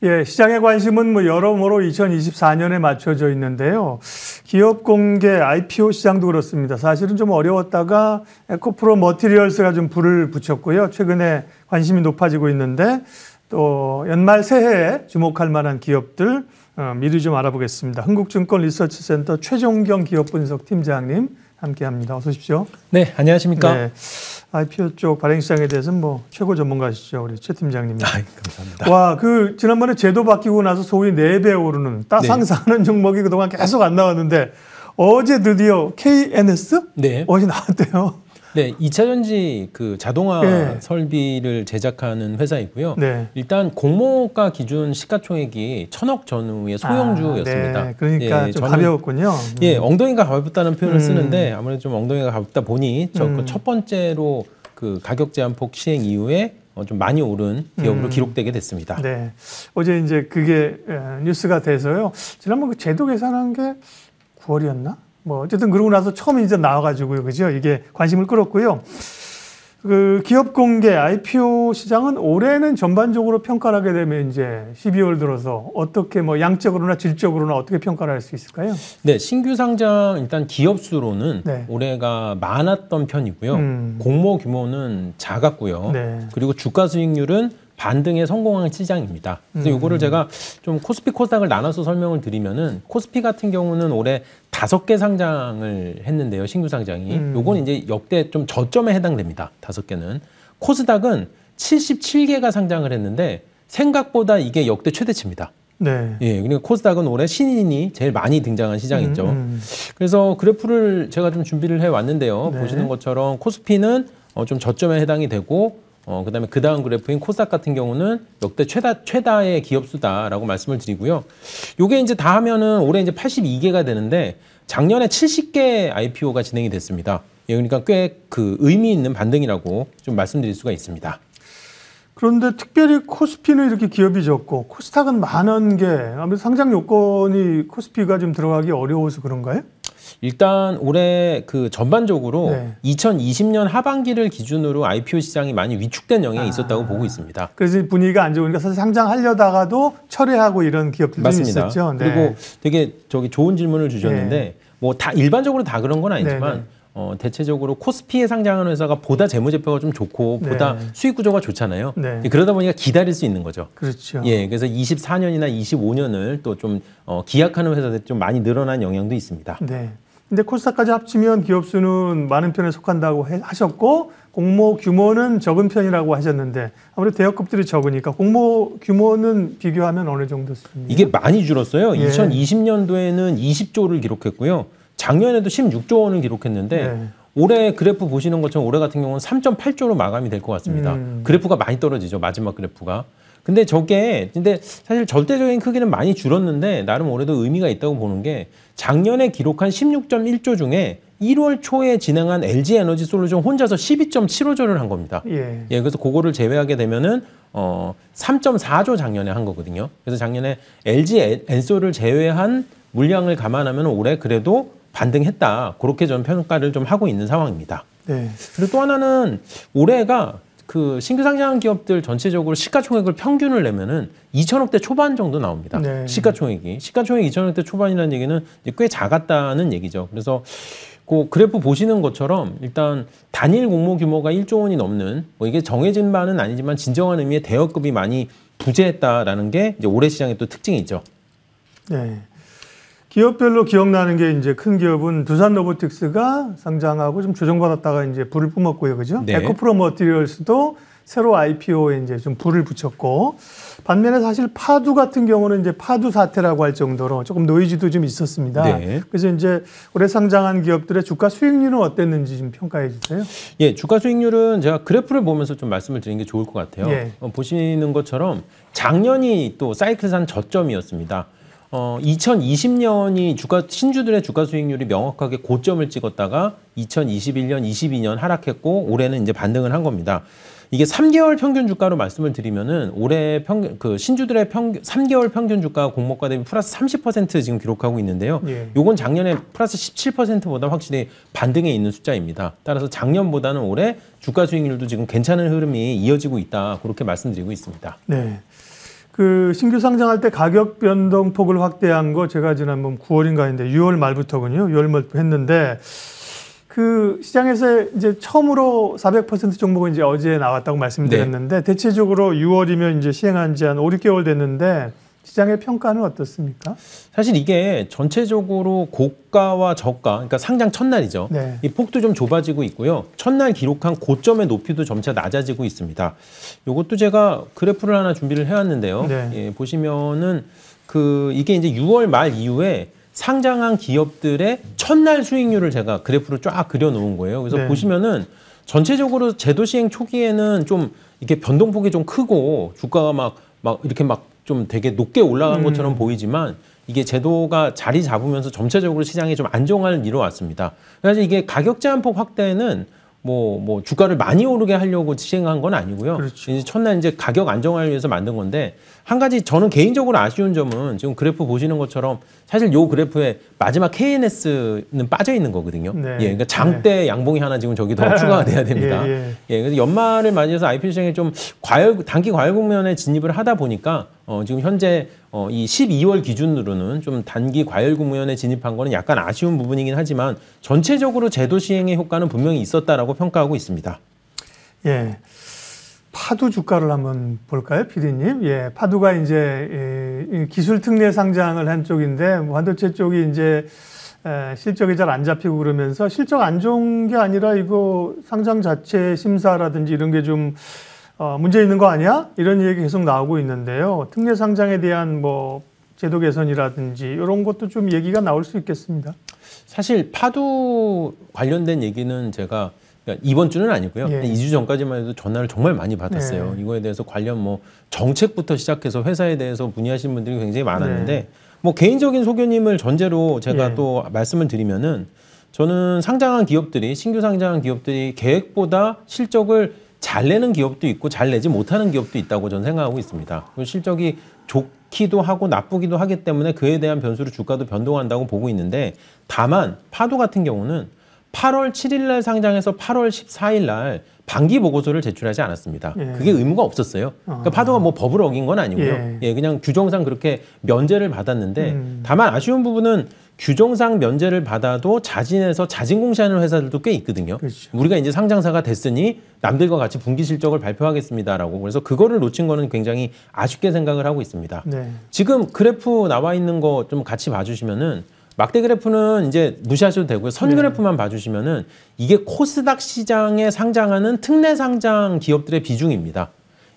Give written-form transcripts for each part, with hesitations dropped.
예, 시장의 관심은 뭐 여러모로 2024년에 맞춰져 있는데요. 기업 공개 IPO 시장도 그렇습니다. 사실은 좀 어려웠다가 에코프로 머티리얼스가 좀 불을 붙였고요. 최근에 관심이 높아지고 있는데 또 연말 새해에 주목할 만한 기업들 미리 좀 알아보겠습니다. 흥국증권 리서치센터 최종경 기업분석팀장님 함께합니다. 어서 오십시오. 네, 안녕하십니까? 네, IPO 쪽 발행 시장에 대해서는 뭐 최고 전문가시죠, 우리 최 팀장님. 감사합니다. 와, 그 지난번에 제도 바뀌고 나서 소위 4배 오르는 상승하는 종목이 그동안 계속 안 나왔는데 어제 드디어 KNS? 네. 어제 나왔대요. 네, 2차 전지 그 자동화 네. 설비를 제작하는 회사이고요. 네. 일단 공모가 기준 시가총액이 1,000억 전후의 소형주였습니다. 네. 그러니까 예, 좀 가벼웠군요. 예, 엉덩이가 가볍다는 표현을 쓰는데 아무래도 좀 엉덩이가 가볍다 보니 첫 번째로 그 가격 제한폭 시행 이후에 좀 많이 오른 기업으로 기록되게 됐습니다. 네. 어제 이제 그게 뉴스가 돼서요. 지난번 그 제도 계산한 게 9월이었나? 뭐 어쨌든 그러고 나서 처음 이제 나와가지고요, 그죠? 이게 관심을 끌었고요. 그 기업 공개 IPO 시장은 올해는 전반적으로 평가를 하게 되면 이제 12월 들어서 어떻게 뭐 양적으로나 질적으로나 어떻게 평가를 할 수 있을까요? 네, 신규 상장 일단 기업 수로는 네. 올해가 많았던 편이고요. 공모 규모는 작았고요. 네. 그리고 주가 수익률은 반등에 성공한 시장입니다. 그래서 이거를 제가 좀 코스피 코스닥을 나눠서 설명을 드리면은 코스피 같은 경우는 올해 5개 상장을 했는데요. 신규 상장이. 요건 이제 역대 좀 저점에 해당됩니다. 5개는. 코스닥은 77개가 상장을 했는데 생각보다 이게 역대 최대치입니다. 네. 예, 그러니까 코스닥은 올해 신인이 제일 많이 등장한 시장이죠. 그래서 그래프를 제가 좀 준비를 해 왔는데요. 네. 보시는 것처럼 코스피는 좀 저점에 해당이 되고 그다음에 그 다음 그래프인 코스닥 같은 경우는 역대 최다의 기업 수다라고 말씀을 드리고요. 요게 이제 다 하면은 올해 이제 82개가 되는데 작년에 70개 IPO가 진행이 됐습니다. 예, 그러니까 꽤 그 의미 있는 반등이라고 좀 말씀드릴 수가 있습니다. 그런데 특별히 코스피는 이렇게 기업이 적고 코스닥은 많은 게 아무래도 상장 요건이 코스피가 좀 들어가기 어려워서 그런가요? 일단 올해 그 전반적으로 네. 2020년 하반기를 기준으로 IPO 시장이 많이 위축된 영향이 있었다고 보고 있습니다. 그래서 분위기가 안 좋으니까 사실 상장하려다가도 철회하고 이런 기업들이 맞습니다. 있었죠. 네. 그리고 되게 좋은 질문을 주셨는데 네. 뭐 다 일반적으로 다 그런 건 아니지만 대체적으로 코스피에 상장하는 회사가 보다 재무제표가 좀 좋고 보다 수익 구조가 좋잖아요. 네. 그러다 보니까 기다릴 수 있는 거죠. 그렇죠. 예, 그래서 24년이나 25년을 또 좀 기약하는 회사들이 좀 많이 늘어난 영향도 있습니다. 네. 근데 코스닥까지 합치면 기업 수는 많은 편에 속한다고 하셨고 공모 규모는 적은 편이라고 하셨는데 아무래도 대여급들이 적으니까 공모 규모는 비교하면 어느 정도 수준이에요? 이게 많이 줄었어요. 예. 2020년도에는 20조를 기록했고요. 작년에도 16조 원을 기록했는데 네. 올해 그래프 보시는 것처럼 올해 같은 경우는 3.8조로 마감이 될 것 같습니다. 그래프가 많이 떨어지죠. 마지막 그래프가. 근데 사실 절대적인 크기는 많이 줄었는데 나름 올해도 의미가 있다고 보는 게 작년에 기록한 16.1조 중에 1월 초에 진행한 LG 에너지 솔루션 혼자서 12.75조를 한 겁니다. 예. 예, 그래서 그거를 제외하게 되면은 3.4조 작년에 한 거거든요. 그래서 작년에 LG 엔솔을 제외한 물량을 감안하면 올해 그래도 반등했다. 그렇게 저는 평가를 좀 하고 있는 상황입니다. 네. 그리고 또 하나는 올해가 그 신규 상장한 기업들 전체적으로 시가총액을 평균을 내면은 2천억대 초반 정도 나옵니다. 네. 시가총액 2천억대 초반이라는 얘기는 꽤 작았다는 얘기죠. 그래서 그 그래프 보시는 것처럼 일단 단일 공모 규모가 1조 원이 넘는 뭐 이게 정해진 바는 아니지만 진정한 의미의 대여급이 많이 부재했다라는 게 이제 올해 시장의 또 특징이죠. 네. 기업별로 기억나는 게 이제 큰 기업은 두산 로보틱스가 상장하고 좀 조정받았다가 이제 불을 뿜었고요. 그죠? 네. 에코프로 머티리얼스도 새로 IPO에 이제 좀 불을 붙였고 반면에 사실 파두 같은 경우는 이제 파두 사태라고 할 정도로 조금 노이즈도 좀 있었습니다. 네. 그래서 이제 올해 상장한 기업들의 주가 수익률은 어땠는지 좀 평가해 주세요. 예, 주가 수익률은 제가 그래프를 보면서 좀 말씀을 드리는 게 좋을 것 같아요. 예. 보시는 것처럼 작년이 또 사이클산 저점이었습니다. 2020년이 신주들의 주가 수익률이 명확하게 고점을 찍었다가 2021년, 22년 하락했고 올해는 이제 반등을 한 겁니다. 이게 3개월 평균 주가로 말씀을 드리면은 올해 신주들의 3개월 평균 주가 공모가 대비 플러스 30% 지금 기록하고 있는데요. 예. 요건 작년에 플러스 17%보다 확실히 반등에 있는 숫자입니다. 따라서 작년보다는 올해 주가 수익률도 지금 괜찮은 흐름이 이어지고 있다. 그렇게 말씀드리고 있습니다. 네. 그 신규 상장할 때 가격 변동폭을 확대한 거 제가 지난번 9월인가인데 6월 말부터군요. 6월 말부터 했는데 그 시장에서 이제 처음으로 400% 종목은 이제 어제 나왔다고 말씀드렸는데 대체적으로 6월이면 이제 시행한 지 한 5, 6개월 됐는데 시장의 평가는 어떻습니까? 사실 이게 전체적으로 고가와 저가, 그러니까 상장 첫날이죠. 네. 이 폭도 좀 좁아지고 있고요. 첫날 기록한 고점의 높이도 점차 낮아지고 있습니다. 이것도 제가 그래프를 하나 준비를 해왔는데요. 네. 예, 보시면은 이게 이제 6월 말 이후에 상장한 기업들의 첫날 수익률을 제가 그래프로 쫙 그려놓은 거예요. 그래서 네. 보시면은 전체적으로 제도 시행 초기에는 좀 이렇게 변동폭이 좀 크고 주가가 막 이렇게 막 좀 되게 높게 올라간 것처럼 보이지만 이게 제도가 자리 잡으면서 전체적으로 시장이 좀 안정화를 이뤄왔습니다. 그래서 이게 가격 제한폭 확대는 뭐 주가를 많이 오르게 하려고 시행한 건 아니고요. 그렇죠. 이제 첫날 이제 가격 안정화를 위해서 만든 건데 한 가지 저는 개인적으로 아쉬운 점은 지금 그래프 보시는 것처럼 사실 요 그래프에 마지막 KNS는 빠져 있는 거거든요. 네. 예, 그러니까 장대 양봉이 하나 지금 저기 더 추가가 돼야 됩니다. 예, 그래서 연말을 맞이해서 IPO 시장에 좀 단기 과열 국면에 진입을 하다 보니까 지금 현재 이 12월 기준으로는 좀 단기 과열 국면에 진입한 거는 약간 아쉬운 부분이긴 하지만 전체적으로 제도 시행의 효과는 분명히 있었다라고 평가하고 있습니다. 예. 파두 주가를 한번 볼까요, PD님? 예, 파두가 이제 기술 특례 상장을 한 쪽인데 반도체 쪽이 이제 실적이 잘 안 잡히고 그러면서 실적 안 좋은 게 아니라 이거 상장 자체 심사라든지 이런 게 좀 문제 있는 거 아니야? 이런 얘기 계속 나오고 있는데요. 특례 상장에 대한 뭐 제도 개선이라든지 이런 것도 좀 얘기가 나올 수 있겠습니다. 사실 파두 관련된 얘기는 제가 그러니까 이번 주는 아니고요. 예. 2주 전까지만 해도 전화를 정말 많이 받았어요. 네. 이거에 대해서 관련 뭐 정책부터 시작해서 회사에 대해서 문의하신 분들이 굉장히 많았는데 네. 뭐 개인적인 소견님을 전제로 제가 예. 또 말씀을 드리면은 저는 상장한 기업들이 신규 상장한 기업들이 계획보다 실적을 잘 내는 기업도 있고 잘 내지 못하는 기업도 있다고 저는 생각하고 있습니다. 그리고 실적이 좋기도 하고 나쁘기도 하기 때문에 그에 대한 변수로 주가도 변동한다고 보고 있는데 다만 파도 같은 경우는 8월 7일 날 상장해서 8월 14일 날 반기 보고서를 제출하지 않았습니다. 예. 그게 의무가 없었어요. 그러니까 파도가 뭐 법을 어긴 건 아니고요. 예, 그냥 규정상 그렇게 면제를 받았는데 다만 아쉬운 부분은 규정상 면제를 받아도 자진해서 자진 공시하는 회사들도 꽤 있거든요. 그렇죠. 우리가 이제 상장사가 됐으니 남들과 같이 분기 실적을 발표하겠습니다라고 그래서 그거를 놓친 거는 굉장히 아쉽게 생각을 하고 있습니다. 네. 지금 그래프 나와 있는 거 좀 같이 봐주시면은 막대 그래프는 이제 무시하셔도 되고요. 선 그래프만 봐주시면은 이게 코스닥 시장에 상장하는 특례 상장 기업들의 비중입니다.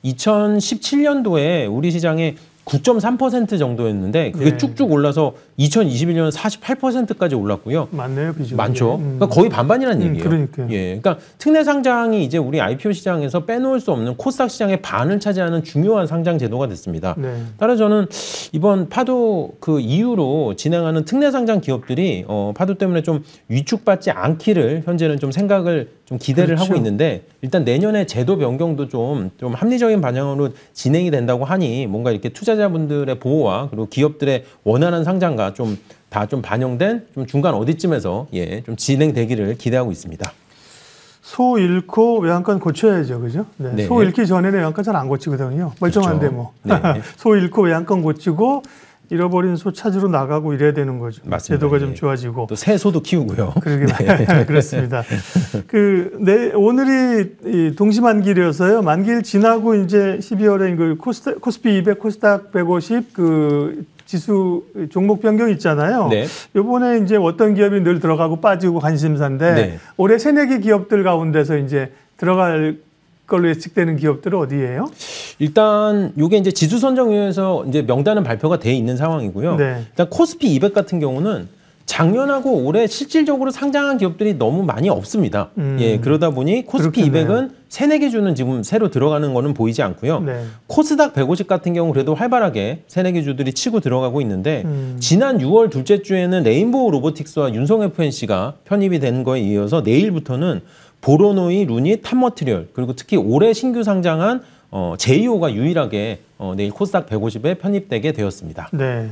2017년도에 우리 시장에 9.3% 정도였는데 그게 네. 쭉쭉 올라서 2021년은 48%까지 올랐고요. 많네요, 비중이. 많죠. 그러니까 거의 반반이라는 얘기예요. 그러니까요. 예, 그러니까 특례 상장이 이제 우리 IPO 시장에서 빼놓을 수 없는 코스닥 시장의 반을 차지하는 중요한 상장 제도가 됐습니다. 네. 따라서 저는 이번 파도 그 이후로 진행하는 특례 상장 기업들이 파도 때문에 좀 위축받지 않기를 현재는 좀 생각을 좀 기대를 그렇죠. 하고 있는데 일단 내년에 제도 변경도 좀 합리적인 방향으로 진행이 된다고 하니 뭔가 이렇게 투자자분들의 보호와 그리고 기업들의 원활한 상장과 좀 다 좀 반영된 좀 중간 어디쯤에서 좀 진행되기를 기대하고 있습니다. 소 잃고 외양간 고쳐야죠, 그죠? 네. 네. 소 잃기 전에는 외양간 잘 안 고치거든요. 멀쩡한데 그렇죠. 뭐. 네. 소 잃고 외양간 고치고 잃어버린 소 찾으러 나가고 이래야 되는 거죠. 맞습니다. 제도가 예. 좀 좋아지고. 또 새 소도 키우고요. 그러게 그렇습니다. 오늘이 이 동시만기일이어서요. 만기일 지나고 이제 12월에 그 코스피 200, 코스닥 150 그 지수 종목 변경 있잖아요. 네. 이번에 이제 어떤 기업이 늘 들어가고 빠지고 관심사인데 네. 올해 새내기 기업들 가운데서 이제 들어갈 걸로 예측되는 기업들은 어디예요? 일단 이게 이제 지수 선정위에서 이제 명단은 발표가 돼 있는 상황이고요. 네. 일단 코스피 200 같은 경우는 작년하고 올해 실질적으로 상장한 기업들이 너무 많이 없습니다. 예, 그러다 보니 코스피 그렇겠네요. 200은 새내기 주는 지금 새로 들어가는 거는 보이지 않고요. 네. 코스닥 150 같은 경우 그래도 활발하게 새내기 주들이 치고 들어가고 있는데 지난 6월 둘째 주에는 레인보우 로보틱스와 윤성 FNC가 편입이 된 거에 이어서 내일부터는 보로노이, 루닛, 탑머티리얼 그리고 특히 올해 신규 상장한 제이오가 유일하게 내일 코스닥 150에 편입되게 되었습니다. 네.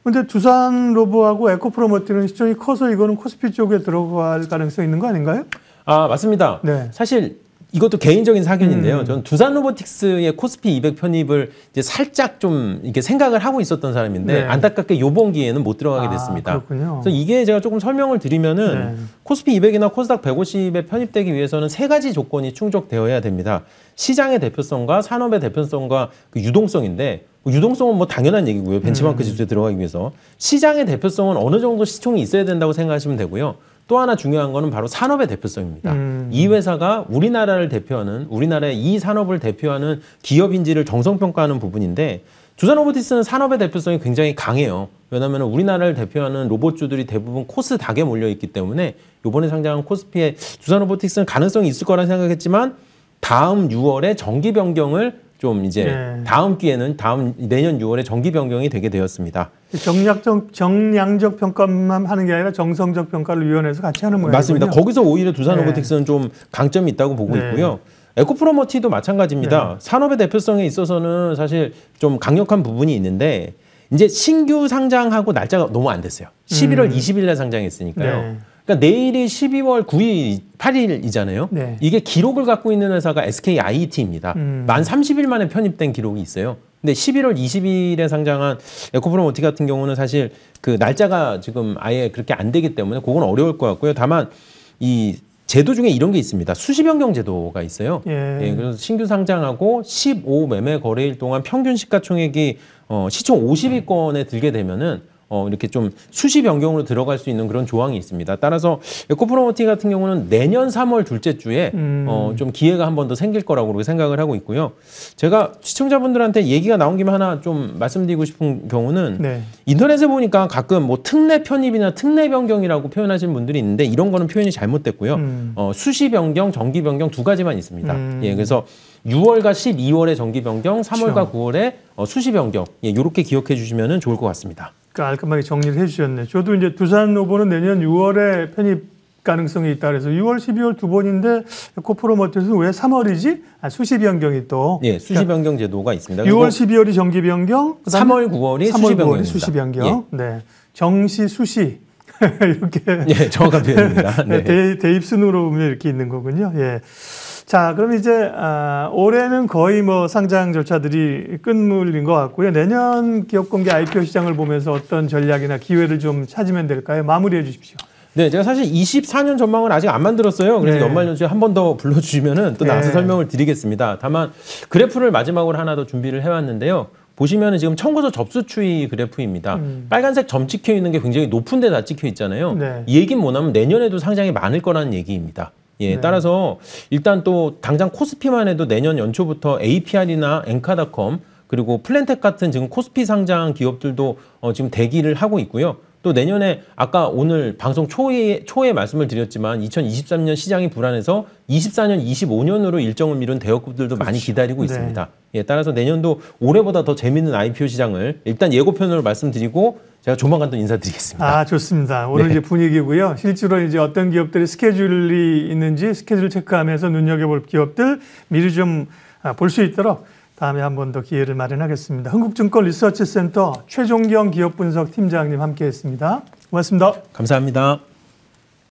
근데 두산 로보하고 에코프로머티는 시총이 커서 이거는 코스피 쪽에 들어갈 가능성이 있는 거 아닌가요? 아, 맞습니다. 네. 사실 이것도 개인적인 사견인데요. 저는 두산 로보틱스의 코스피 200 편입을 이제 살짝 좀 이렇게 생각을 하고 있었던 사람인데 네. 안타깝게 요번 기회는 못 들어가게 됐습니다. 그렇군요. 그래서 이게 제가 조금 설명을 드리면은 네. 코스피 200이나 코스닥 150에 편입되기 위해서는 세 가지 조건이 충족되어야 됩니다. 시장의 대표성과 산업의 대표성과 그 유동성인데 유동성은 뭐 당연한 얘기고요. 벤치마크 지수에 들어가기 위해서. 시장의 대표성은 어느 정도 시총이 있어야 된다고 생각하시면 되고요. 또 하나 중요한 거는 바로 산업의 대표성입니다. 이 회사가 우리나라를 대표하는 우리나라의 이 산업을 대표하는 기업인지를 정성평가하는 부분인데 두산 로보틱스는 산업의 대표성이 굉장히 강해요. 왜냐하면 우리나라를 대표하는 로봇주들이 대부분 코스닥에 몰려있기 때문에 이번에 상장한 코스피에 두산 로보틱스는 가능성이 있을 거라 생각했지만 다음 6월에 정기 변경을 좀 이제 다음 기회는 내년 6월에 정기 변경이 되게 되었습니다. 정량적 평가만 하는 게 아니라 정성적 평가를 위원회에서 같이 하는 모양이군요. 맞습니다. 거기서 오히려 두산 로보틱스는 좀 강점이 있다고 보고 있고요. 에코프로머티도 마찬가지입니다. 산업의 대표성에 있어서는 사실 좀 강력한 부분이 있는데 이제 신규 상장하고 날짜가 너무 안 됐어요. 11월 20일에 상장했으니까요. 그러니까 내일이 12월 9일, 8일이잖아요. 네. 이게 기록을 갖고 있는 회사가 SKIET입니다. 만 30일 만에 편입된 기록이 있어요. 근데 11월 20일에 상장한 에코프로머티 같은 경우는 사실 그 날짜가 지금 아예 그렇게 안 되기 때문에 그건 어려울 것 같고요. 다만 이 제도 중에 이런 게 있습니다. 수시 변경 제도가 있어요. 그래서 신규 상장하고 15 매매 거래일 동안 평균 시가총액이 시총 50위권에 들게 되면은 이렇게 좀 수시 변경으로 들어갈 수 있는 그런 조항이 있습니다. 따라서 에코프로머티 같은 경우는 내년 3월 둘째 주에 좀 기회가 한 번 더 생길 거라고 그렇게 생각을 하고 있고요. 제가 시청자분들한테 얘기가 나온 김에 하나 좀 말씀드리고 싶은 경우는 인터넷에 보니까 가끔 뭐 특례 편입이나 특례 변경이라고 표현하시는 분들이 있는데 이런 거는 표현이 잘못됐고요. 수시 변경, 정기 변경 두 가지만 있습니다. 그래서 6월과 12월에 정기 변경, 3월과 9월에 수시 변경 이렇게 기억해 주시면 좋을 것 같습니다. 깔끔하게 정리를 해주셨네. 저도 이제 두산 로보는 내년 6월에 편입 가능성이 있다 그래서 6월, 12월 두 번인데 에코프로머티에서는 왜 3월이지? 수시 변경이 또. 수시 변경 제도가 있습니다. 6월, 12월이 정기 변경, 3월, 9월이 수시 변경입니다. 수시 변경. 정시, 수시 이렇게. 정확한 표현입니다. 대입 순으로 보면 이렇게 있는 거군요. 자, 그럼 이제 올해는 거의 뭐 상장 절차들이 끝물인 것 같고요. 내년 기업 공개 IPO 시장을 보면서 어떤 전략이나 기회를 좀 찾으면 될까요? 마무리해 주십시오. 제가 사실 24년 전망을 아직 안 만들었어요. 그래서 연말연시에 한 번 더 불러주시면은 또 나와서 설명을 드리겠습니다. 다만 그래프를 마지막으로 하나 더 준비를 해왔는데요. 보시면은 지금 청구서 접수 추이 그래프입니다. 빨간색 점 찍혀 있는 게 굉장히 높은 데 다 찍혀 있잖아요. 이 얘기는 뭐냐면 내년에도 상장이 많을 거라는 얘기입니다. 따라서 일단 또 당장 코스피만 해도 내년 연초부터 APR이나 엔카닷컴 그리고 플랜텍 같은 지금 코스피 상장 기업들도 지금 대기를 하고 있고요. 또 내년에 아까 오늘 방송 초에 말씀을 드렸지만 2023년 시장이 불안해서 24년, 25년으로 일정을 미룬 대여급들도 많이 기다리고 있습니다. 따라서 내년도 올해보다 더 재밌는 IPO 시장을 일단 예고편으로 말씀드리고 제가 조만간 또 인사드리겠습니다. 좋습니다. 오늘 이제 분위기고요. 실제로 이제 어떤 기업들이 스케줄이 있는지 스케줄 체크하면서 눈여겨볼 기업들 미리 좀 볼 수 있도록 다음에 한 번 더 기회를 마련하겠습니다. 흥국증권 리서치센터 최종경 기업분석 팀장님 함께했습니다. 고맙습니다. 감사합니다.